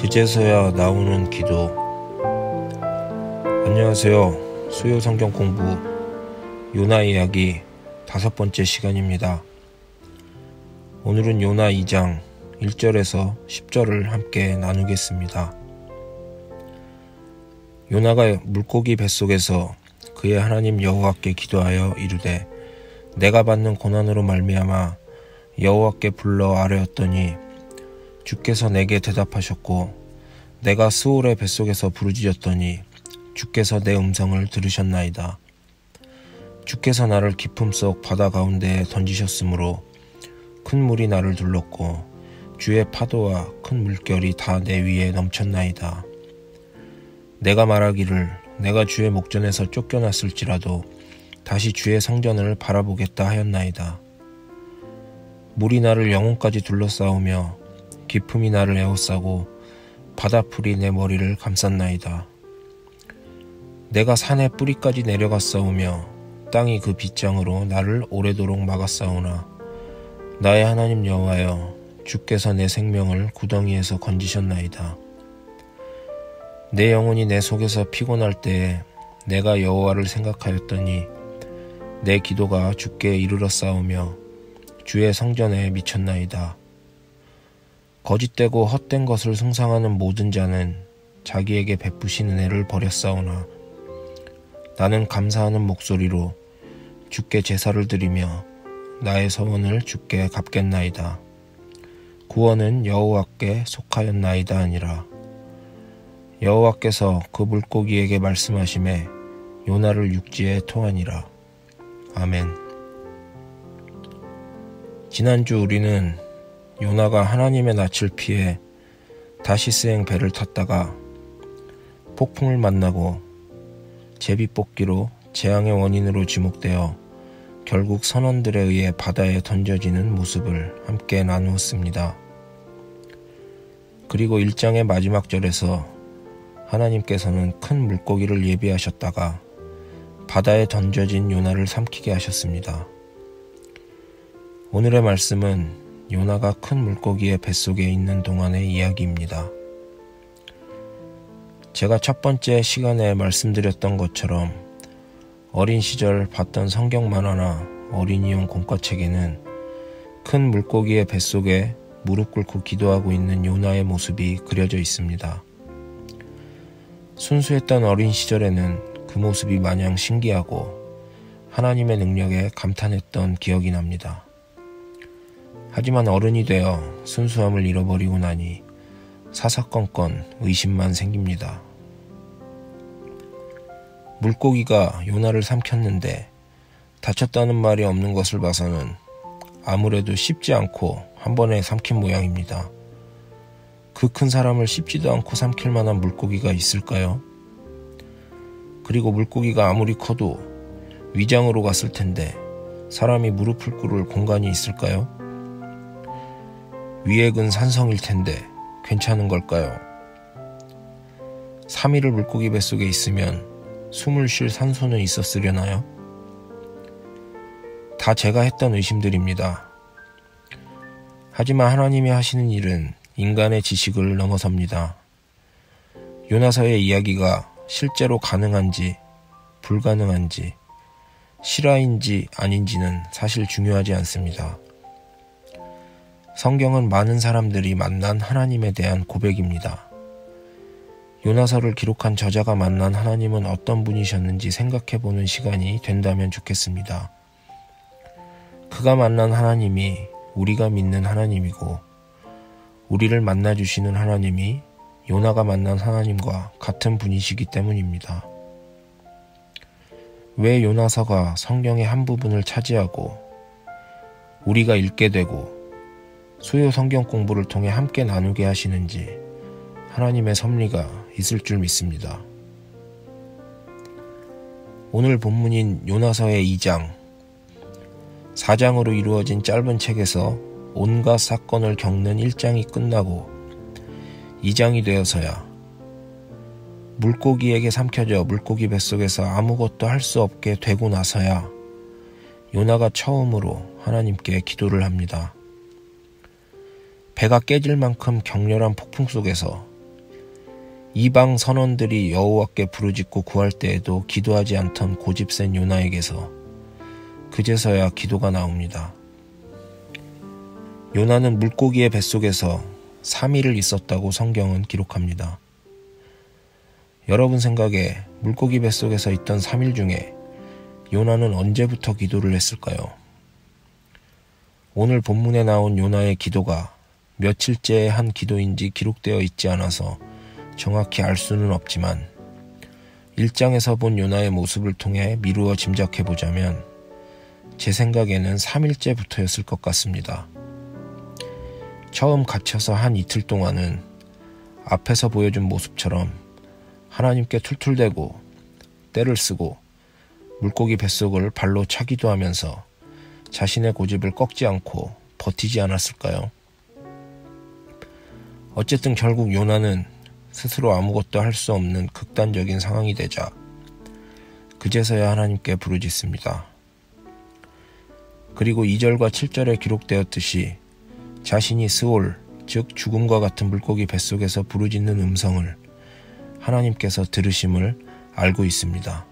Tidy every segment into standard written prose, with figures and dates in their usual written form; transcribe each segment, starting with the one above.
그제서야 나오는 기도. 안녕하세요. 수요 성경 공부 요나 이야기 5번째 시간입니다. 오늘은 요나 2장 1절에서 10절을 함께 나누겠습니다. 요나가 물고기 뱃속에서 그의 하나님 여호와께 기도하여 이르되 내가 받는 고난으로 말미암아 여호와께 불러 아뢰었더니 주께서 내게 대답하셨고 내가 스올의 뱃속에서 부르짖었더니 주께서 내 음성을 들으셨나이다. 주께서 나를 깊음 속 바다 가운데에 던지셨으므로 큰 물이 나를 둘렀고 주의 파도와 큰 물결이 다 내 위에 넘쳤나이다. 내가 말하기를 내가 주의 목전에서 쫓겨났을지라도 다시 주의 성전을 바라보겠다 하였나이다. 물이 나를 영혼까지 둘러싸우며 깊음이 나를 에워싸고 바다풀이 내 머리를 감쌌나이다. 내가 산의 뿌리까지 내려갔사오며 땅이 그 빗장으로 나를 오래도록 막았사오나 나의 하나님 여호와여 주께서 내 생명을 구덩이에서 건지셨나이다. 내 영혼이 내 속에서 피곤할 때에 내가 여호와를 생각하였더니 내 기도가 주께 이르렀사오며 주의 성전에 미쳤나이다. 거짓되고 헛된 것을 숭상하는 모든 자는 자기에게 베푸신 은혜를 버렸사오나 나는 감사하는 목소리로 주께 제사를 드리며 나의 서원을 주께 갚겠나이다. 구원은 여호와께 속하였나이다 하니라. 여호와께서 그 물고기에게 말씀하시매 요나를 육지에 토하니라. 아멘. 지난주 우리는 요나가 하나님의 낯을 피해 다시스행 배를 탔다가 폭풍을 만나고 제비뽑기로 재앙의 원인으로 지목되어 결국 선원들에 의해 바다에 던져지는 모습을 함께 나누었습니다. 그리고 1장의 마지막 절에서 하나님께서는 큰 물고기를 예비하셨다가 바다에 던져진 요나를 삼키게 하셨습니다. 오늘의 말씀은 요나가 큰 물고기의 뱃속에 있는 동안의 이야기입니다. 제가 첫 번째 시간에 말씀드렸던 것처럼 어린 시절 봤던 성경 만화나 어린이용 공과책에는 큰 물고기의 뱃속에 무릎 꿇고 기도하고 있는 요나의 모습이 그려져 있습니다. 순수했던 어린 시절에는 그 모습이 마냥 신기하고 하나님의 능력에 감탄했던 기억이 납니다. 하지만 어른이 되어 순수함을 잃어버리고 나니 사사건건 의심만 생깁니다. 물고기가 요나를 삼켰는데 다쳤다는 말이 없는 것을 봐서는 아무래도 씹지 않고 한 번에 삼킨 모양입니다. 그 큰 사람을 씹지도 않고 삼킬 만한 물고기가 있을까요? 그리고 물고기가 아무리 커도 위장으로 갔을 텐데 사람이 무릎을 꿇을 공간이 있을까요? 위액은 산성일 텐데 괜찮은 걸까요? 3일을 물고기 뱃속에 있으면 숨을 쉴 산소는 있었으려나요? 다 제가 했던 의심들입니다. 하지만 하나님이 하시는 일은 인간의 지식을 넘어섭니다. 요나서의 이야기가 실제로 가능한지 불가능한지 실화인지 아닌지는 사실 중요하지 않습니다. 성경은 많은 사람들이 만난 하나님에 대한 고백입니다. 요나서를 기록한 저자가 만난 하나님은 어떤 분이셨는지 생각해보는 시간이 된다면 좋겠습니다. 그가 만난 하나님이 우리가 믿는 하나님이고 우리를 만나주시는 하나님이 요나가 만난 하나님과 같은 분이시기 때문입니다. 왜 요나서가 성경의 한 부분을 차지하고 우리가 읽게 되고 수요 성경 공부를 통해 함께 나누게 하시는지 하나님의 섭리가 있을 줄 믿습니다. 오늘 본문인 요나서의 2장, 4장으로 이루어진 짧은 책에서 온갖 사건을 겪는 1장이 끝나고 2장이 되어서야 물고기에게 삼켜져 물고기 뱃속에서 아무것도 할 수 없게 되고 나서야 요나가 처음으로 하나님께 기도를 합니다. 배가 깨질 만큼 격렬한 폭풍 속에서 이방 선원들이 여호와께 부르짖고 구할 때에도 기도하지 않던 고집센 요나에게서 그제서야 기도가 나옵니다. 요나는 물고기의 뱃속에서 3일을 있었다고 성경은 기록합니다. 여러분 생각에 물고기 뱃속에서 있던 3일 중에 요나는 언제부터 기도를 했을까요? 오늘 본문에 나온 요나의 기도가 며칠째의 한 기도인지 기록되어 있지 않아서 정확히 알 수는 없지만 1장에서 본 요나의 모습을 통해 미루어 짐작해보자면 제 생각에는 3일째부터였을 것 같습니다. 처음 갇혀서 한 이틀 동안은 앞에서 보여준 모습처럼 하나님께 툴툴대고 떼를 쓰고 물고기 뱃속을 발로 차기도 하면서 자신의 고집을 꺾지 않고 버티지 않았을까요? 어쨌든 결국 요나는 스스로 아무것도 할 수 없는 극단적인 상황이 되자 그제서야 하나님께 부르짖습니다. 그리고 2절과 7절에 기록되었듯이 자신이 스올, 즉 죽음과 같은 물고기 뱃속에서 부르짖는 음성을 하나님께서 들으심을 알고 있습니다.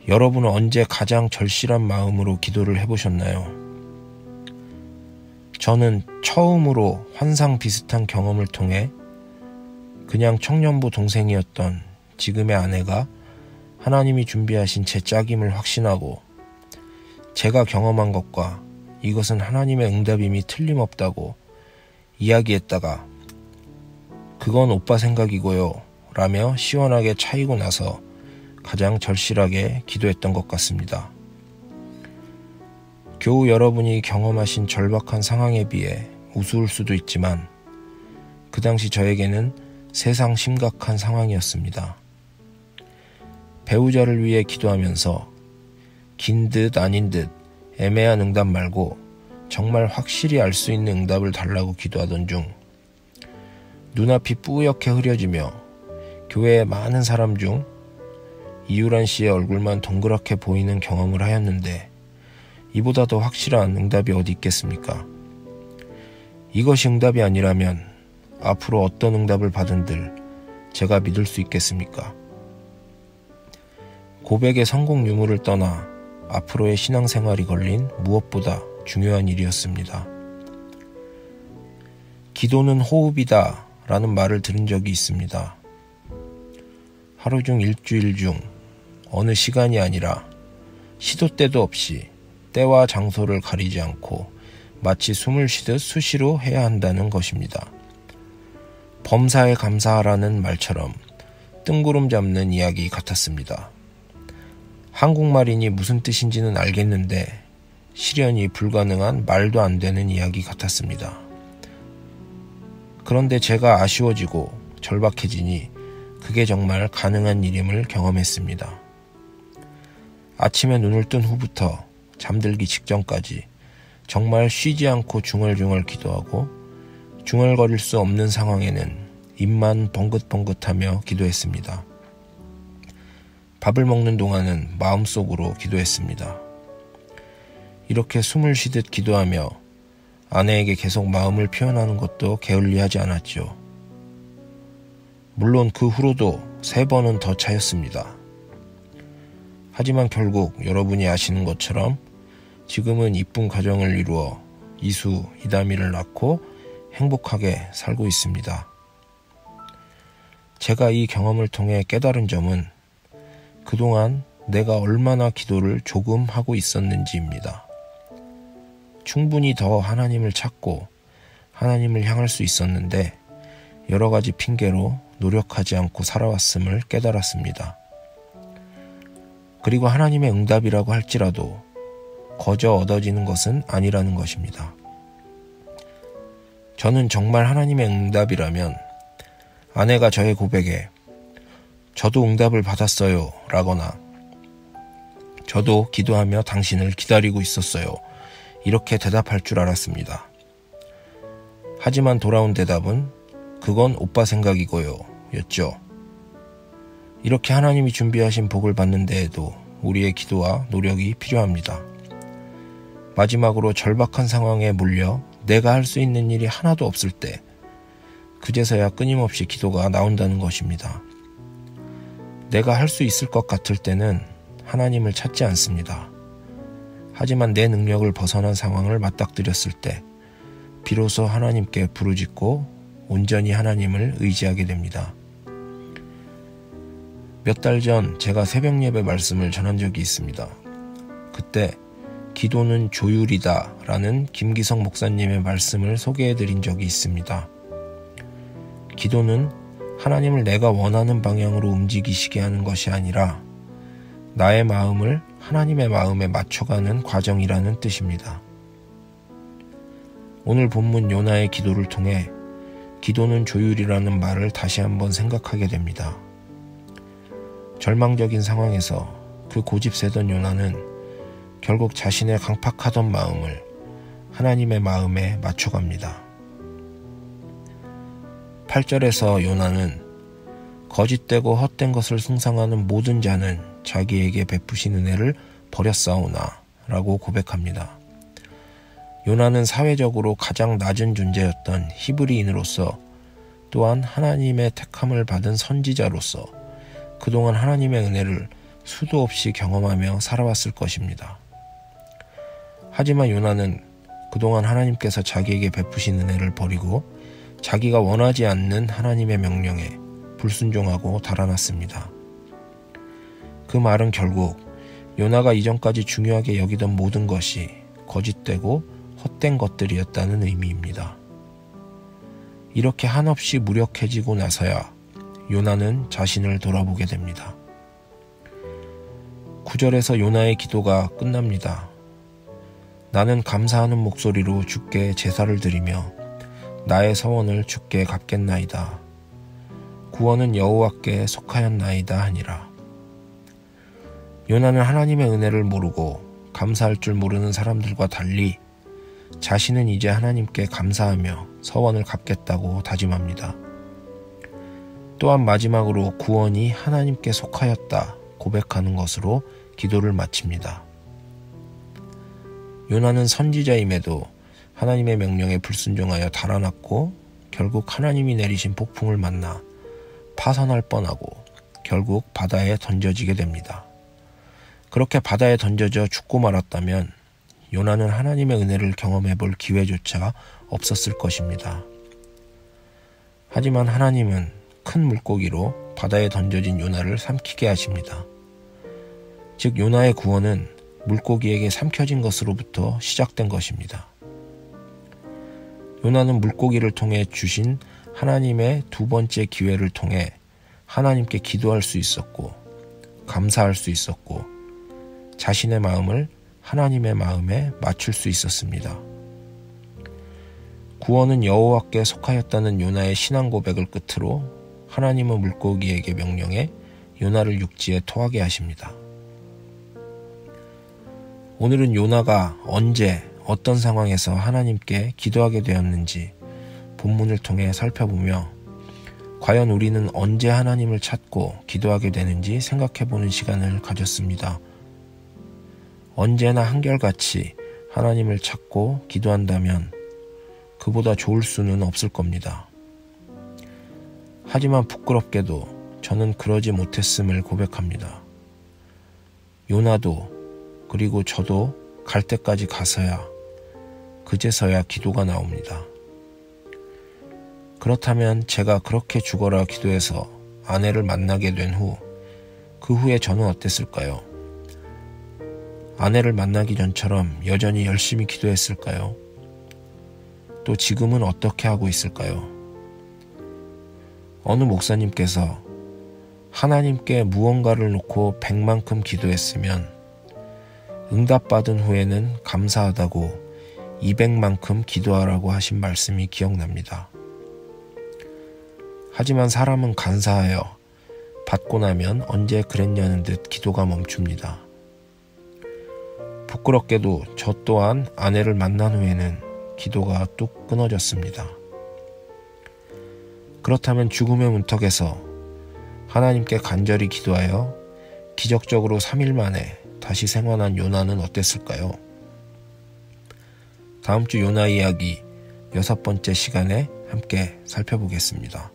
여러분은 언제 가장 절실한 마음으로 기도를 해보셨나요? 저는 처음으로 환상 비슷한 경험을 통해 그냥 청년부 동생이었던 지금의 아내가 하나님이 준비하신 제 짝임을 확신하고 제가 경험한 것과 이것은 하나님의 응답임이 틀림없다고 이야기했다가 그건 오빠 생각이고요 라며 시원하게 차이고 나서 가장 절실하게 기도했던 것 같습니다. 겨우 여러분이 경험하신 절박한 상황에 비해 우스울 수도 있지만 그 당시 저에게는 세상 심각한 상황이었습니다. 배우자를 위해 기도하면서 긴 듯 아닌 듯 애매한 응답 말고 정말 확실히 알 수 있는 응답을 달라고 기도하던 중 눈앞이 뿌옇게 흐려지며 교회의 많은 사람 중 이유란 씨의 얼굴만 동그랗게 보이는 경험을 하였는데 이보다 더 확실한 응답이 어디 있겠습니까? 이것이 응답이 아니라면 앞으로 어떤 응답을 받은들 제가 믿을 수 있겠습니까? 고백의 성공 유무를 떠나 앞으로의 신앙생활이 걸린 무엇보다 중요한 일이었습니다. 기도는 호흡이다 라는 말을 들은 적이 있습니다. 하루 중 일주일 중 어느 시간이 아니라 시도 때도 없이 때와 장소를 가리지 않고 마치 숨을 쉬듯 수시로 해야 한다는 것입니다. 범사에 감사하라는 말처럼 뜬구름 잡는 이야기 같았습니다. 한국말이니 무슨 뜻인지는 알겠는데 실현이 불가능한 말도 안 되는 이야기 같았습니다. 그런데 제가 아쉬워지고 절박해지니 그게 정말 가능한 일임을 경험했습니다. 아침에 눈을 뜬 후부터 잠들기 직전까지 정말 쉬지 않고 중얼중얼 기도하고 중얼거릴 수 없는 상황에는 입만 벙긋벙긋하며 기도했습니다. 밥을 먹는 동안은 마음속으로 기도했습니다. 이렇게 숨을 쉬듯 기도하며 아내에게 계속 마음을 표현하는 것도 게을리하지 않았죠. 물론 그 후로도 3번은 더 차였습니다. 하지만 결국 여러분이 아시는 것처럼 지금은 이쁜 가정을 이루어 이수, 이다미를 낳고 행복하게 살고 있습니다. 제가 이 경험을 통해 깨달은 점은 그동안 내가 얼마나 기도를 조금 하고 있었는지입니다. 충분히 더 하나님을 찾고 하나님을 향할 수 있었는데 여러 가지 핑계로 노력하지 않고 살아왔음을 깨달았습니다. 그리고 하나님의 응답이라고 할지라도 거저 얻어지는 것은 아니라는 것입니다. 저는 정말 하나님의 응답이라면 아내가 저의 고백에 저도 응답을 받았어요 라거나 저도 기도하며 당신을 기다리고 있었어요 이렇게 대답할 줄 알았습니다. 하지만 돌아온 대답은 그건 오빠 생각이고요 였죠. 이렇게 하나님이 준비하신 복을 받는 데에도 우리의 기도와 노력이 필요합니다. 마지막으로 절박한 상황에 몰려 내가 할 수 있는 일이 하나도 없을 때 그제서야 끊임없이 기도가 나온다는 것입니다. 내가 할 수 있을 것 같을 때는 하나님을 찾지 않습니다. 하지만 내 능력을 벗어난 상황을 맞닥뜨렸을 때 비로소 하나님께 부르짖고 온전히 하나님을 의지하게 됩니다. 몇 달 전 제가 새벽 예배 말씀을 전한 적이 있습니다. 그때 기도는 조율이다 라는 김기성 목사님의 말씀을 소개해드린 적이 있습니다. 기도는 하나님을 내가 원하는 방향으로 움직이시게 하는 것이 아니라 나의 마음을 하나님의 마음에 맞춰가는 과정이라는 뜻입니다. 오늘 본문 요나의 기도를 통해 기도는 조율이라는 말을 다시 한번 생각하게 됩니다. 절망적인 상황에서 그 고집세던 요나는 결국 자신의 강팍하던 마음을 하나님의 마음에 맞춰갑니다. 8절에서 요나는 거짓되고 헛된 것을 숭상하는 모든 자는 자기에게 베푸신 은혜를 버렸사오나 라고 고백합니다. 요나는 사회적으로 가장 낮은 존재였던 히브리인으로서 또한 하나님의 택함을 받은 선지자로서 그동안 하나님의 은혜를 수도 없이 경험하며 살아왔을 것입니다. 하지만 요나는 그동안 하나님께서 자기에게 베푸신 은혜를 버리고 자기가 원하지 않는 하나님의 명령에 불순종하고 달아났습니다. 그 말은 결국 요나가 이전까지 중요하게 여기던 모든 것이 거짓되고 헛된 것들이었다는 의미입니다. 이렇게 한없이 무력해지고 나서야 요나는 자신을 돌아보게 됩니다. 9절에서 요나의 기도가 끝납니다. 나는 감사하는 목소리로 주께 제사를 드리며 나의 서원을 주께 갚겠나이다. 구원은 여호와께 속하였나이다 하니라. 요나는 하나님의 은혜를 모르고 감사할 줄 모르는 사람들과 달리 자신은 이제 하나님께 감사하며 서원을 갚겠다고 다짐합니다. 또한 마지막으로 구원이 하나님께 속하였다 고백하는 것으로 기도를 마칩니다. 요나는 선지자임에도 하나님의 명령에 불순종하여 달아났고 결국 하나님이 내리신 폭풍을 만나 파산할 뻔하고 결국 바다에 던져지게 됩니다. 그렇게 바다에 던져져 죽고 말았다면 요나는 하나님의 은혜를 경험해 볼 기회조차 없었을 것입니다. 하지만 하나님은 큰 물고기로 바다에 던져진 요나를 삼키게 하십니다. 즉 요나의 구원은 물고기에게 삼켜진 것으로부터 시작된 것입니다. 요나는 물고기를 통해 주신 하나님의 두 번째 기회를 통해 하나님께 기도할 수 있었고 감사할 수 있었고 자신의 마음을 하나님의 마음에 맞출 수 있었습니다. 구원은 여호와께 속하였다는 요나의 신앙 고백을 끝으로 하나님은 물고기에게 명령해 요나를 육지에 토하게 하십니다. 오늘은 요나가 언제 어떤 상황에서 하나님께 기도하게 되었는지 본문을 통해 살펴보며 과연 우리는 언제 하나님을 찾고 기도하게 되는지 생각해보는 시간을 가졌습니다. 언제나 한결같이 하나님을 찾고 기도한다면 그보다 좋을 수는 없을 겁니다. 하지만 부끄럽게도 저는 그러지 못했음을 고백합니다. 요나도 그리고 저도 갈 때까지 가서야 그제서야 기도가 나옵니다. 그렇다면 제가 그렇게 죽어라 기도해서 아내를 만나게 된 후 그 후에 저는 어땠을까요? 아내를 만나기 전처럼 여전히 열심히 기도했을까요? 또 지금은 어떻게 하고 있을까요? 어느 목사님께서 하나님께 무언가를 놓고 100만큼 기도했으면 응답받은 후에는 감사하다고 200만큼 기도하라고 하신 말씀이 기억납니다. 하지만 사람은 간사하여 받고 나면 언제 그랬냐는 듯 기도가 멈춥니다. 부끄럽게도 저 또한 아내를 만난 후에는 기도가 뚝 끊어졌습니다. 그렇다면 죽음의 문턱에서 하나님께 간절히 기도하여 기적적으로 3일 만에 다시 생還한 요나는 어땠을까요? 다음 주 요나 이야기 6번째 시간에 함께 살펴보겠습니다.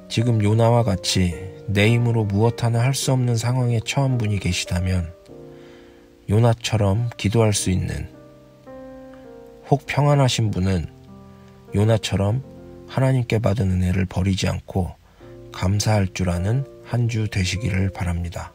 지금 요나와 같이 내 힘으로 무엇 하나 할 수 없는 상황에 처한 분이 계시다면 요나처럼 기도할 수 있는, 혹 평안하신 분은 요나처럼 하나님께 받은 은혜를 버리지 않고 감사할 줄 아는 한 주 되시기를 바랍니다.